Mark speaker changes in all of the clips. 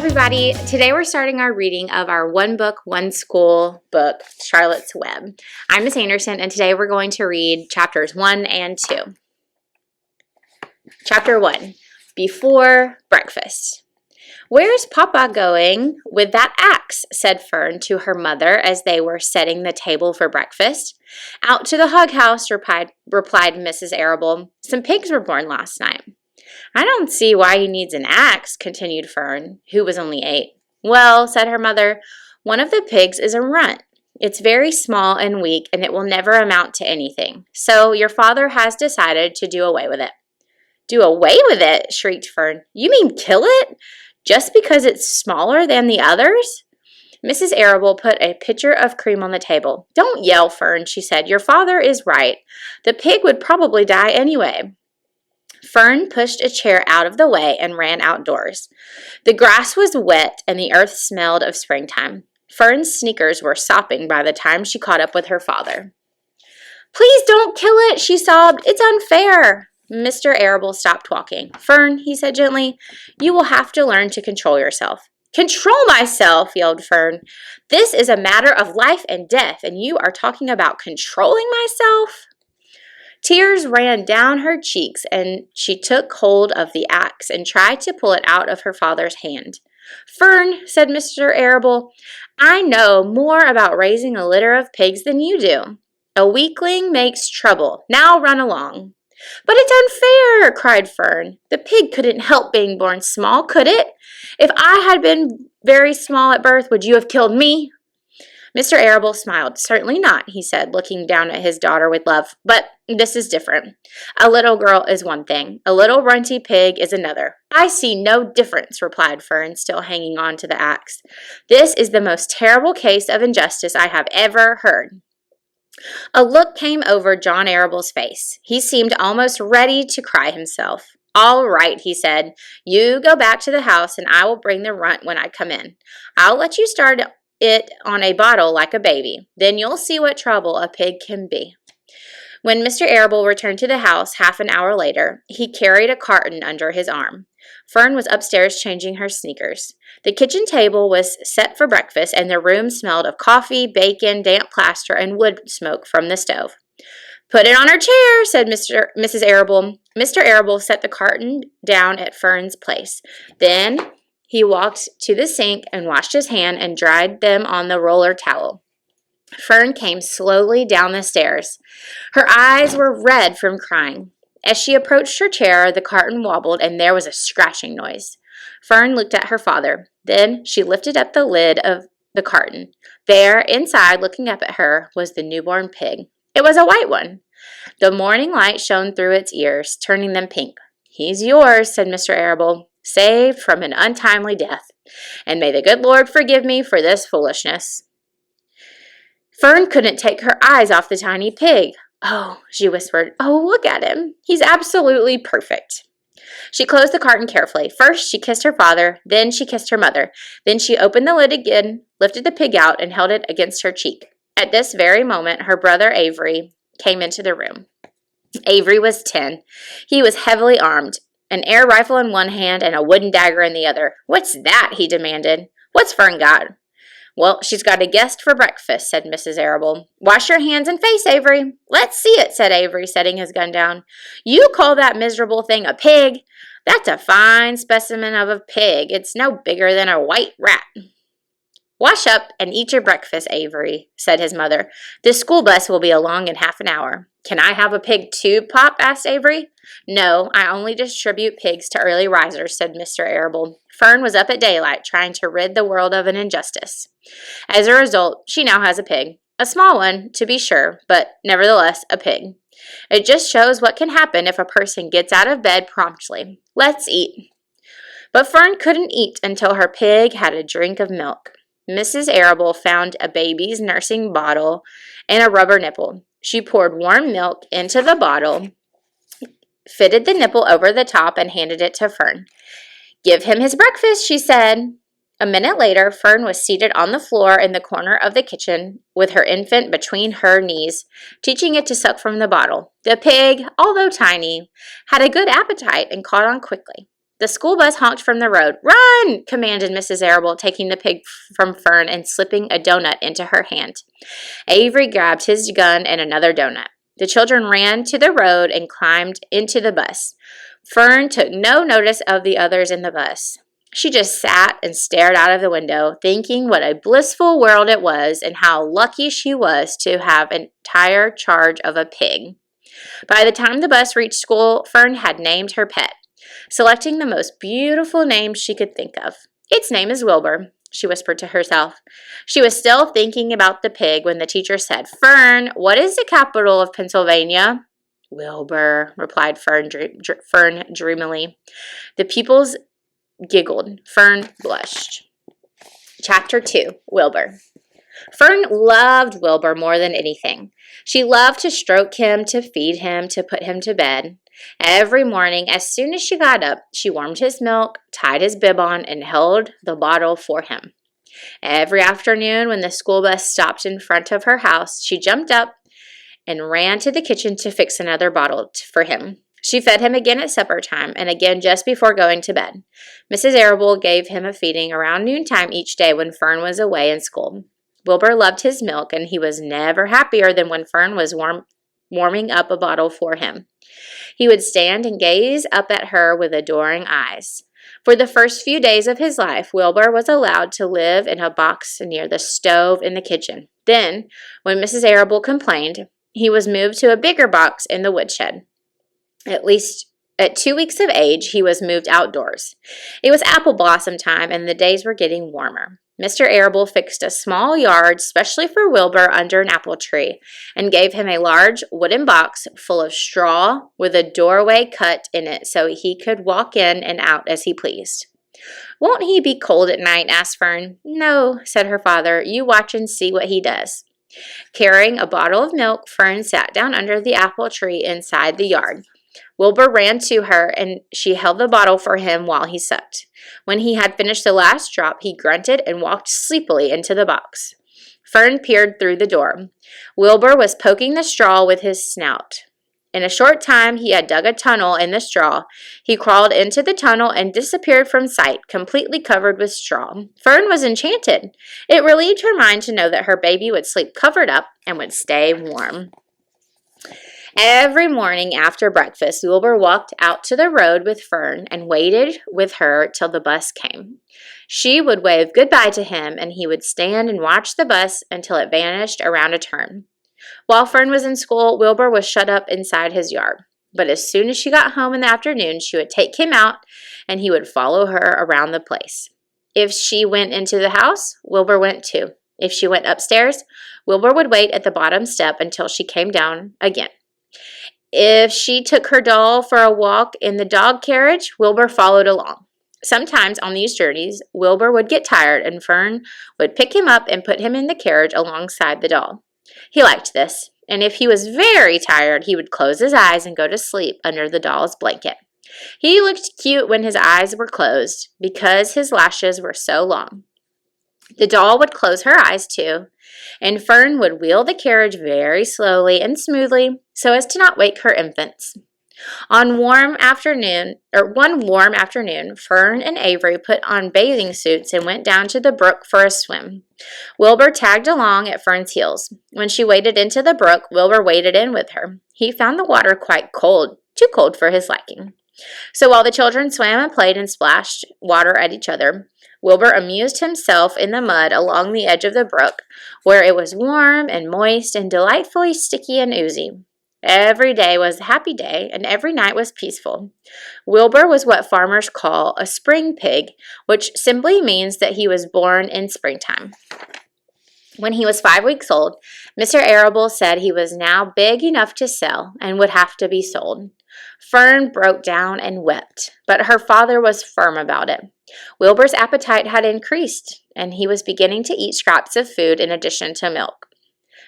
Speaker 1: everybody. Today we're starting our reading of our One Book, One School book, Charlotte's Web. I'm Miss Anderson, and today we're going to read chapters 1 and 2. Chapter 1, Before Breakfast. "Where's Papa going with that axe?" said Fern to her mother as they were setting the table for breakfast. "Out to the hog house," replied Mrs. Arable. "Some pigs were born last night." "I don't see why he needs an axe," continued Fern, who was only 8. "Well," said her mother, "one of the pigs is a runt. It's very small and weak, and it will never amount to anything. So your father has decided to do away with it." "Do away with it?" shrieked Fern. "You mean kill it? Just because it's smaller than the others?" Mrs. Arable put a pitcher of cream on the table. "Don't yell, Fern," she said. "Your father is right. The pig would probably die anyway." Fern pushed a chair out of the way and ran outdoors. The grass was wet and the earth smelled of springtime. Fern's sneakers were sopping by the time she caught up with her father. "Please don't kill it," she sobbed. "It's unfair." Mr. Arable stopped walking. "Fern," he said gently, "you will have to learn to control yourself." "Control myself?" yelled Fern. "This is a matter of life and death, and you are talking about controlling myself?" Tears ran down her cheeks, and she took hold of the axe and tried to pull it out of her father's hand. "Fern," said Mr. Arable, "I know more about raising a litter of pigs than you do. A weakling makes trouble. Now run along." "But it's unfair," cried Fern. "The pig couldn't help being born small, could it? If I had been very small at birth, would you have killed me?" Mr. Arable smiled. "Certainly not," he said, looking down at his daughter with love. "But this is different. A little girl is one thing. A little runty pig is another." "I see no difference," replied Fern, still hanging on to the axe. "This is the most terrible case of injustice I have ever heard." A look came over John Arable's face. He seemed almost ready to cry himself. "All right," he said. "You go back to the house, and I will bring the runt when I come in. I'll let you start it on a bottle like a baby. Then you'll see what trouble a pig can be." When Mr. Arable returned to the house half an hour later, he carried a carton under his arm. Fern was upstairs changing her sneakers. The kitchen table was set for breakfast, and the room smelled of coffee, bacon, damp plaster, and wood smoke from the stove. "Put it on her chair," said Mrs. Arable. Mr. Arable set the carton down at Fern's place. Then he walked to the sink and washed his hands and dried them on the roller towel. Fern came slowly down the stairs. Her eyes were red from crying. As she approached her chair, the carton wobbled and there was a scratching noise. Fern looked at her father. Then she lifted up the lid of the carton. There, inside, looking up at her, was the newborn pig. It was a white one. The morning light shone through its ears, turning them pink. "He's yours," said Mr. Arable, "saved from an untimely death. And may the good Lord forgive me for this foolishness." Fern couldn't take her eyes off the tiny pig. "Oh," she whispered, "oh, look at him. He's absolutely perfect." She closed the carton carefully. First, she kissed her father. Then she kissed her mother. Then she opened the lid again, lifted the pig out, and held it against her cheek. At this very moment, her brother Avery came into the room. Avery was 10. He was heavily armed, an air rifle in one hand and a wooden dagger in the other. "What's that?" he demanded. "What's Fern got?" "Well, she's got a guest for breakfast," said Mrs. Arable. "Wash your hands and face, Avery." "Let's see it," said Avery, setting his gun down. "You call that miserable thing a pig? That's a fine specimen of a pig. It's no bigger than a white rat." "Wash up and eat your breakfast, Avery," said his mother. "The school bus will be along in half an hour." "Can I have a pig too, Pop?" asked Avery. "No, I only distribute pigs to early risers," said Mr. Arable. Fern was up at daylight trying to rid the world of an injustice. As a result, she now has a pig. A small one, to be sure, but nevertheless a pig. It just shows what can happen if a person gets out of bed promptly. Let's eat. But Fern couldn't eat until her pig had a drink of milk. Mrs. Arable found a baby's nursing bottle and a rubber nipple. She poured warm milk into the bottle, fitted the nipple over the top, and handed it to Fern. "Give him his breakfast," she said. A minute later, Fern was seated on the floor in the corner of the kitchen with her infant between her knees, teaching it to suck from the bottle. The pig, although tiny, had a good appetite and caught on quickly. The school bus honked from the road. "Run!" commanded Mrs. Arable, taking the pig from Fern and slipping a donut into her hand. Avery grabbed his gun and another donut. The children ran to the road and climbed into the bus. Fern took no notice of the others in the bus. She just sat and stared out of the window, thinking what a blissful world it was and how lucky she was to have entire charge of a pig. By the time the bus reached school, Fern had named her pet, selecting the most beautiful name she could think of. "Its name is Wilbur," she whispered to herself. She was still thinking about the pig when the teacher said, "Fern, what is the capital of Pennsylvania?" "Wilbur," replied Fern dreamily. The pupils giggled. Fern blushed. Chapter 2, Wilbur. Fern loved Wilbur more than anything. She loved to stroke him, to feed him, to put him to bed. Every morning, as soon as she got up, she warmed his milk, tied his bib on, and held the bottle for him. Every afternoon, when the school bus stopped in front of her house, she jumped up and ran to the kitchen to fix another bottle for him. She fed him again at supper time and again just before going to bed. Mrs. Arable gave him a feeding around noontime each day when Fern was away in school. Wilbur loved his milk, and he was never happier than when Fern was warming up a bottle for him. He would stand and gaze up at her with adoring eyes. For the first few days of his life, Wilbur was allowed to live in a box near the stove in the kitchen. Then, when Mrs. Arable complained, he was moved to a bigger box in the woodshed. At 2 weeks of age, he was moved outdoors. It was apple blossom time, and the days were getting warmer. Mr. Arable fixed a small yard specially for Wilbur under an apple tree and gave him a large wooden box full of straw with a doorway cut in it so he could walk in and out as he pleased. "Won't he be cold at night?" asked Fern. "No," said her father. "You watch and see what he does." Carrying a bottle of milk, Fern sat down under the apple tree inside the yard. Wilbur ran to her, and she held the bottle for him while he sucked. When he had finished the last drop, he grunted and walked sleepily into the box. Fern peered through the door. Wilbur was poking the straw with his snout. In a short time, he had dug a tunnel in the straw. He crawled into the tunnel and disappeared from sight, completely covered with straw. Fern was enchanted. It relieved her mind to know that her baby would sleep covered up and would stay warm. Every morning after breakfast, Wilbur walked out to the road with Fern and waited with her till the bus came. She would wave goodbye to him, and he would stand and watch the bus until it vanished around a turn. While Fern was in school, Wilbur was shut up inside his yard. But as soon as she got home in the afternoon, she would take him out, and he would follow her around the place. If she went into the house, Wilbur went too. If she went upstairs, Wilbur would wait at the bottom step until she came down again. If she took her doll for a walk in the dog carriage, Wilbur followed along. Sometimes on these journeys, Wilbur would get tired, and Fern would pick him up and put him in the carriage alongside the doll. He liked this, and if he was very tired, he would close his eyes and go to sleep under the doll's blanket. He looked cute when his eyes were closed because his lashes were so long. The doll would close her eyes too, and Fern would wheel the carriage very slowly and smoothly so as to not wake her infants. One warm afternoon, Fern and Avery put on bathing suits and went down to the brook for a swim. Wilbur tagged along at Fern's heels. When she waded into the brook, Wilbur waded in with her. He found the water quite cold, too cold for his liking. So while the children swam and played and splashed water at each other, Wilbur amused himself in the mud along the edge of the brook, where it was warm and moist and delightfully sticky and oozy. Every day was a happy day, and every night was peaceful. Wilbur was what farmers call a spring pig, which simply means that he was born in springtime. When he was 5 weeks old, Mr. Arable said he was now big enough to sell and would have to be sold. Fern broke down and wept, but her father was firm about it. Wilbur's appetite had increased, and he was beginning to eat scraps of food in addition to milk.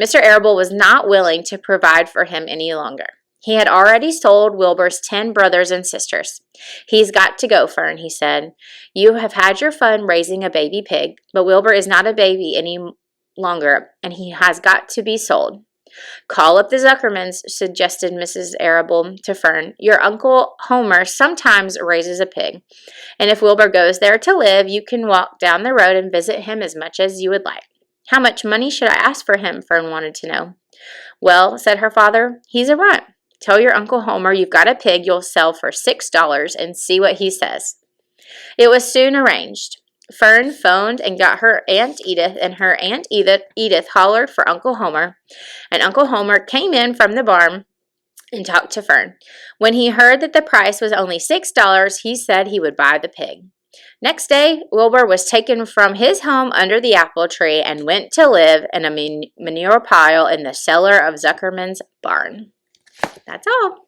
Speaker 1: Mr. Arable was not willing to provide for him any longer. He had already sold Wilbur's 10 brothers and sisters. "He's got to go, Fern," he said. "You have had your fun raising a baby pig, but Wilbur is not a baby any longer, and he has got to be sold." Call up the Zuckermans, suggested Mrs. Arable to Fern. Your Uncle Homer sometimes raises a pig, and if Wilbur goes there to live, you can walk down the road and visit him as much as you would like. How much money should I ask for him? Fern wanted to know. Well, said her father, he's a runt. Tell your Uncle Homer you've got a pig you'll sell for $6 and see what he says. It was soon arranged. Fern phoned and got her Aunt Edith, and her Aunt Edith hollered for Uncle Homer, and Uncle Homer came in from the barn and talked to Fern. When he heard that the price was only $6, he said he would buy the pig. Next day, Wilbur was taken from his home under the apple tree and went to live in a manure pile in the cellar of Zuckerman's barn. That's all.